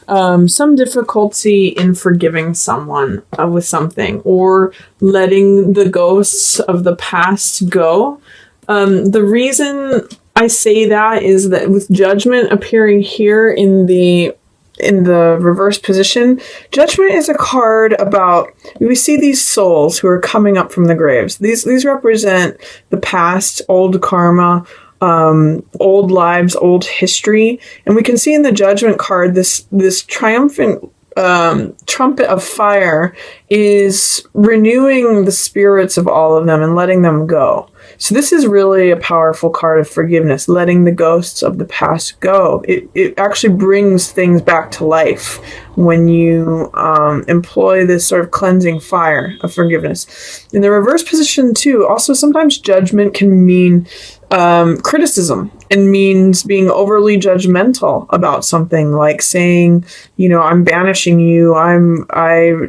some difficulty in forgiving someone with something, or letting the ghosts of the past go. The reason I say that is that with Judgment appearing here in the reverse position, Judgment is a card about, we see these souls who are coming up from the graves. These represent the past, old karma, old lives, old history. And we can see in the Judgment card, this triumphant trumpet of fire is renewing the spirits of all of them and letting them go. So this is really a powerful card of forgiveness, letting the ghosts of the past go. It actually brings things back to life when you employ this sort of cleansing fire of forgiveness. In the reverse position too, also sometimes Judgment can mean criticism, and means being overly judgmental about something, like saying, I'm banishing you, I'm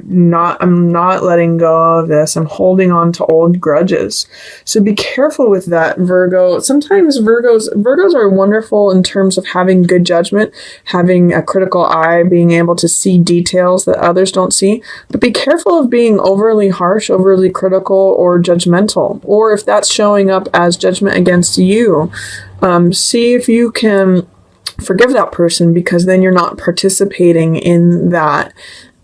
not letting go of this, I'm holding on to old grudges. So be careful with that, Virgo. Sometimes Virgos are wonderful in terms of having good judgment, having a critical eye, being able to see details that others don't see. But be careful of being overly harsh, overly critical, or judgmental. Or if that's showing up as judgment against you, see if you can forgive that person, because then you're not participating in that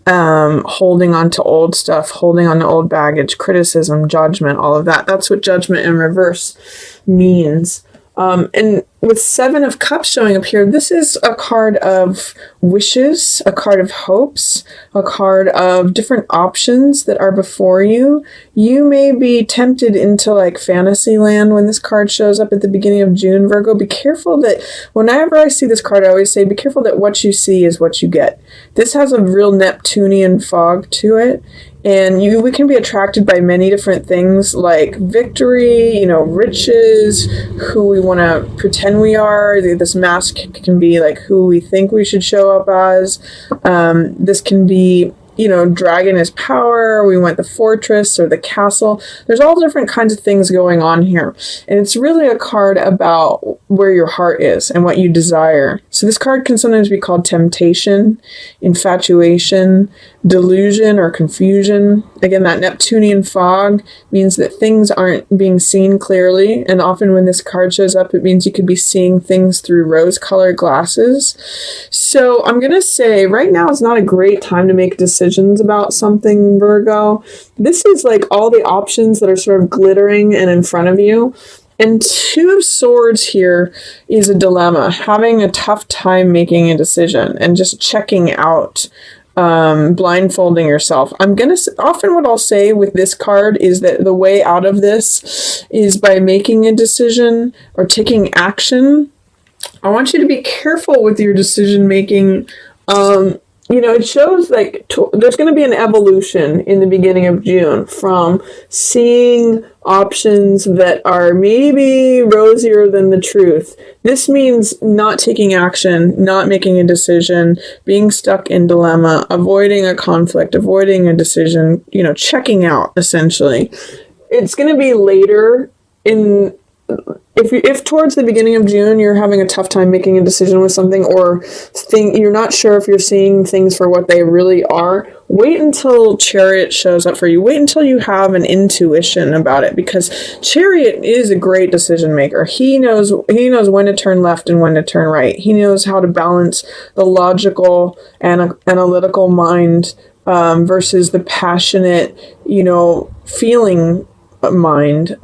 holding on to old stuff, holding on to old baggage, criticism, judgment, all of that. That's what Judgment in reverse means. And with Seven of Cups showing up here, this is a card of wishes, a card of hopes, a card of different options that are before you. You may be tempted into like fantasy land when this card shows up at the beginning of June, Virgo. Be careful that whenever I see this card, I always say, be careful that what you see is what you get. This has a real Neptunian fog to it. And we can be attracted by many different things, like victory, riches, who we want to pretend we are. This mask can be like who we think we should show up as. This can be, dragon is power. We want the fortress or the castle. There's all different kinds of things going on here. And it's really a card about where your heart is and what you desire. So this card can sometimes be called temptation, infatuation, delusion, or confusion. Again, that Neptunian fog means that things aren't being seen clearly. And often when this card shows up, it means you could be seeing things through rose-colored glasses. So I'm going to say right now is not a great time to make decisions about something, Virgo. This is like all the options that are sort of glittering and in front of you. And Two of Swords here is a dilemma, having a tough time making a decision and just checking out, blindfolding yourself. Often what I'll say with this card is that the way out of this is by making a decision or taking action. I want you to be careful with your decision making. It shows like there's going to be an evolution in the beginning of June from seeing options that are maybe rosier than the truth. This means not taking action, not making a decision, being stuck in dilemma, avoiding a conflict, avoiding a decision, checking out, essentially. It's going to be later in... If towards the beginning of June you're having a tough time making a decision with something, or you're not sure if you're seeing things for what they really are, wait until Chariot shows up for you. Wait until you have an intuition about it, because Chariot is a great decision maker. He knows when to turn left and when to turn right. He knows how to balance the logical and analytical mind versus the passionate, feeling mind.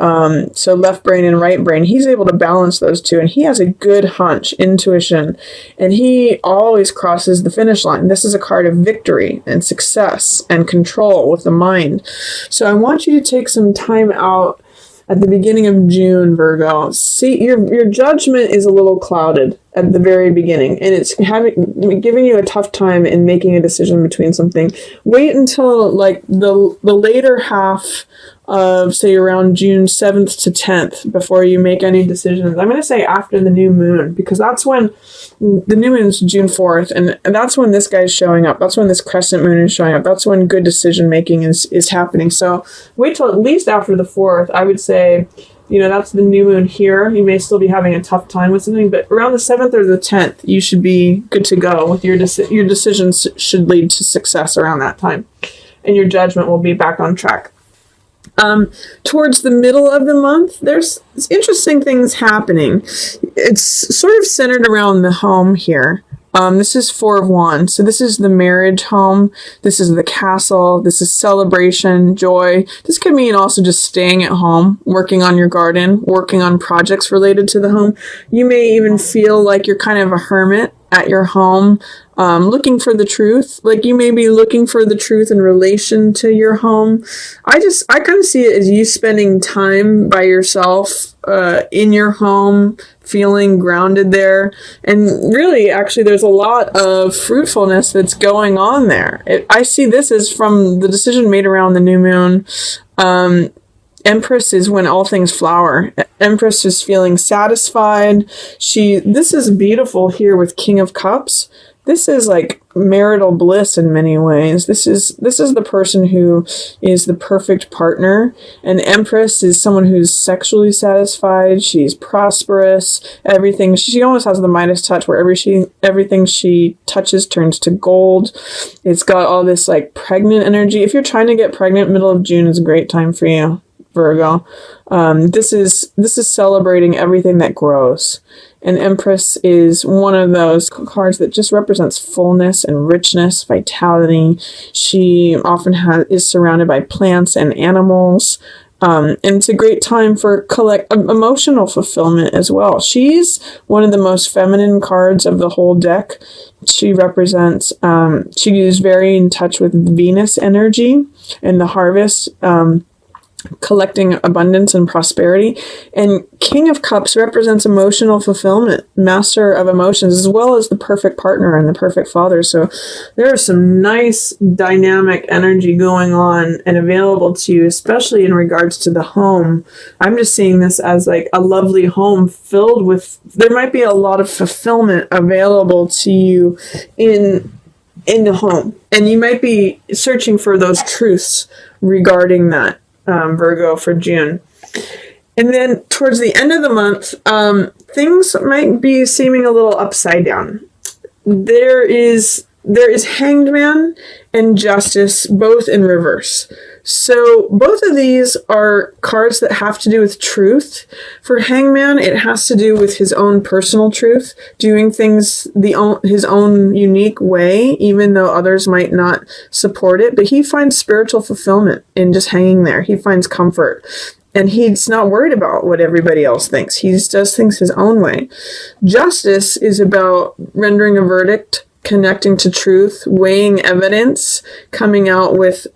So left brain and right brain, he's able to balance those two, and he has a good hunch, intuition, and he always crosses the finish line. This is a card of victory and success and control with the mind. So I want you to take some time out at the beginning of June, Virgo. See, your judgment is a little clouded at the very beginning, and it's giving you a tough time in making a decision between something. Wait until like the later half of, say, around June 7th to 10th before you make any decisions. I'm going to say after the new moon, because that's when the new moon is June 4th, and that's when this guy's showing up. That's when this crescent moon is showing up. That's when good decision making is happening. So wait till at least after the 4th. I would say that's the new moon here. You may still be having a tough time with something, but around the 7th or the 10th, you should be good to go with your decisions should lead to success around that time, and your judgment will be back on track. Towards the middle of the month, there's interesting things happening. It's sort of centered around the home here. This is 4 of Wands. So this is the marriage home. This is the castle. This is celebration, joy. This could mean also just staying at home, working on your garden, working on projects related to the home. You may even feel like you're kind of a hermit at your home, looking for the truth. Like you may be looking for the truth in relation to your home. I kind of see it as you spending time by yourself, in your home, feeling grounded there. And really, actually, there's a lot of fruitfulness that's going on there. I see this as from the decision made around the new moon. Empress is when all things flower. Empress is feeling satisfied. This is beautiful here with King of Cups. This is like marital bliss in many ways. This is the person who is the perfect partner. And Empress is someone who's sexually satisfied. She's prosperous. Everything, she almost has the Midas touch where everything she touches turns to gold. It's got all this like pregnant energy. If you're trying to get pregnant, middle of June is a great time for you, Virgo. This is celebrating everything that grows. And Empress is one of those cards that just represents fullness and richness, vitality. She often is surrounded by plants and animals. And it's a great time for emotional fulfillment as well. She's one of the most feminine cards of the whole deck. She represents, she is very in touch with Venus energy and the harvest, collecting abundance and prosperity. And King of Cups represents emotional fulfillment, master of emotions, as well as the perfect partner and the perfect father. So there is some nice dynamic energy going on and available to you, especially in regards to the home. I'm just seeing this as like a lovely home filled with, there might be a lot of fulfillment available to you in the home. And you might be searching for those truths regarding that. Virgo, for June. And then towards the end of the month, things might be seeming a little upside down. There is Hanged Man and Justice, both in reverse. So both of these are cards that have to do with truth. For Hangman, it has to do with his own personal truth, doing things his own unique way, even though others might not support it. But he finds spiritual fulfillment in just hanging there. He finds comfort. And he's not worried about what everybody else thinks. He does things his own way. Justice is about rendering a verdict, connecting to truth, weighing evidence, coming out with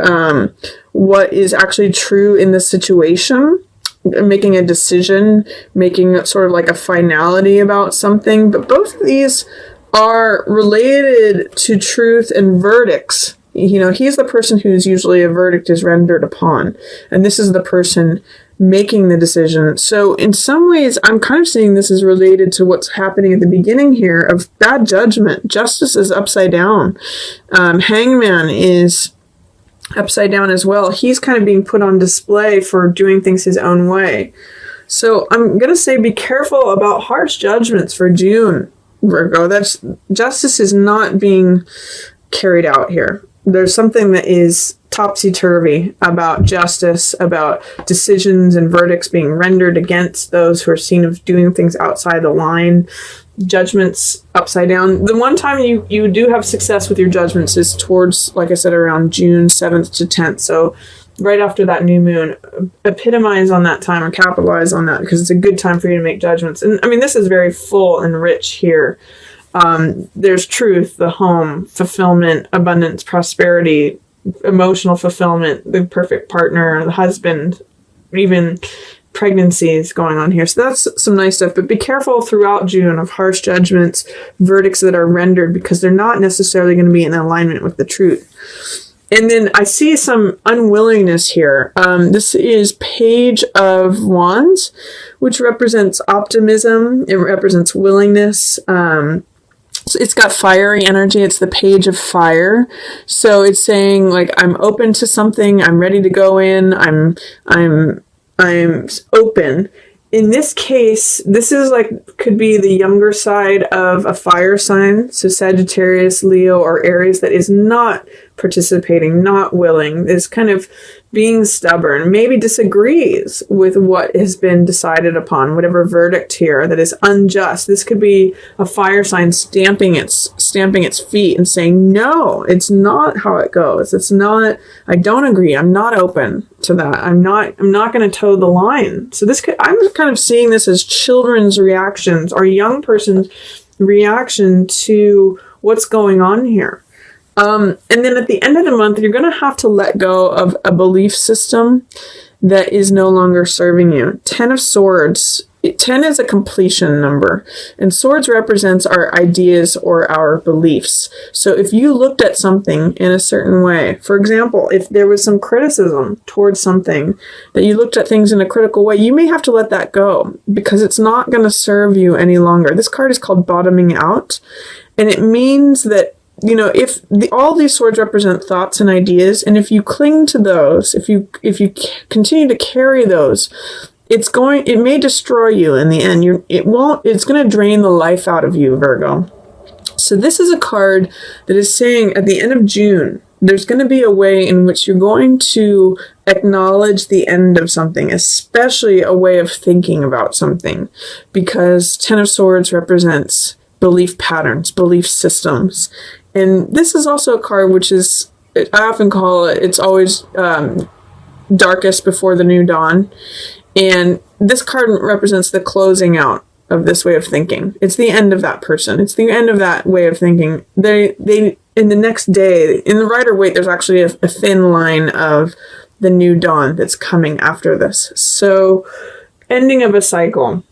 what is actually true in the situation, making a decision, making sort of like a finality about something. But both of these are related to truth and verdicts. He's the person who's usually a verdict is rendered upon. And this is the person making the decision. So in some ways, I'm kind of seeing this as related to what's happening at the beginning here of bad judgment. Justice is upside down. Hangman is upside down as well. He's kind of being put on display for doing things his own way. So I'm going to say be careful about harsh judgments for June, Virgo. Justice is not being carried out here. There's something that is topsy-turvy about justice, about decisions and verdicts being rendered against those who are seen of doing things outside the line. Judgments upside down. The one time you do have success with your judgments is towards, like I said, around June 7th to 10th. So right after that new moon, epitomize on that time or capitalize on that because it's a good time for you to make judgments. And I mean, this is very full and rich here. There's truth, the home, fulfillment, abundance, prosperity, emotional fulfillment, the perfect partner, the husband, even pregnancies going on here. So that's some nice stuff. But be careful throughout June of harsh judgments, verdicts that are rendered because they're not necessarily going to be in alignment with the truth. And then I see some unwillingness here. This is Page of Wands, which represents optimism. It represents willingness. So it's got fiery energy. It's the Page of Fire. So it's saying like, I'm open to something. I'm ready to go in. I'm open. in this case, this is like, could be the younger side of a fire sign. So Sagittarius, Leo, or Aries that is not participating, not willing, is kind of being stubborn, maybe disagrees with what has been decided upon, whatever verdict here that is unjust. This could be a fire sign stamping its feet and saying, no, it's not how it goes. It's not, I don't agree. I'm not open to that. I'm not going to toe the line. So I'm kind of seeing this as children's reactions or young person's reaction to what's going on here. And then at the end of the month, you're going to have to let go of a belief system that is no longer serving you. 10 of Swords. 10 is a completion number, and Swords represents our ideas or our beliefs. So if you looked at something in a certain way, for example, if there was some criticism towards something, that you looked at things in a critical way, you may have to let that go because it's not going to serve you any longer. This card is called Bottoming Out, and it means that, you know, if all these swords represent thoughts and ideas, and if you cling to those, if you continue to carry those, it may destroy you in the end. It's going to drain the life out of you, Virgo. So this is a card that is saying at the end of June, there's going to be a way in which you're going to acknowledge the end of something, especially a way of thinking about something, because 10 of Swords represents belief patterns, belief systems. And this is also a card which is, I often call it, it's always darkest before the new dawn. And this card represents the closing out of this way of thinking. It's the end of that person. It's the end of that way of thinking. They in the next day, in the Rider-Waite, there's actually a thin line of the new dawn that's coming after this. So, ending of a cycle.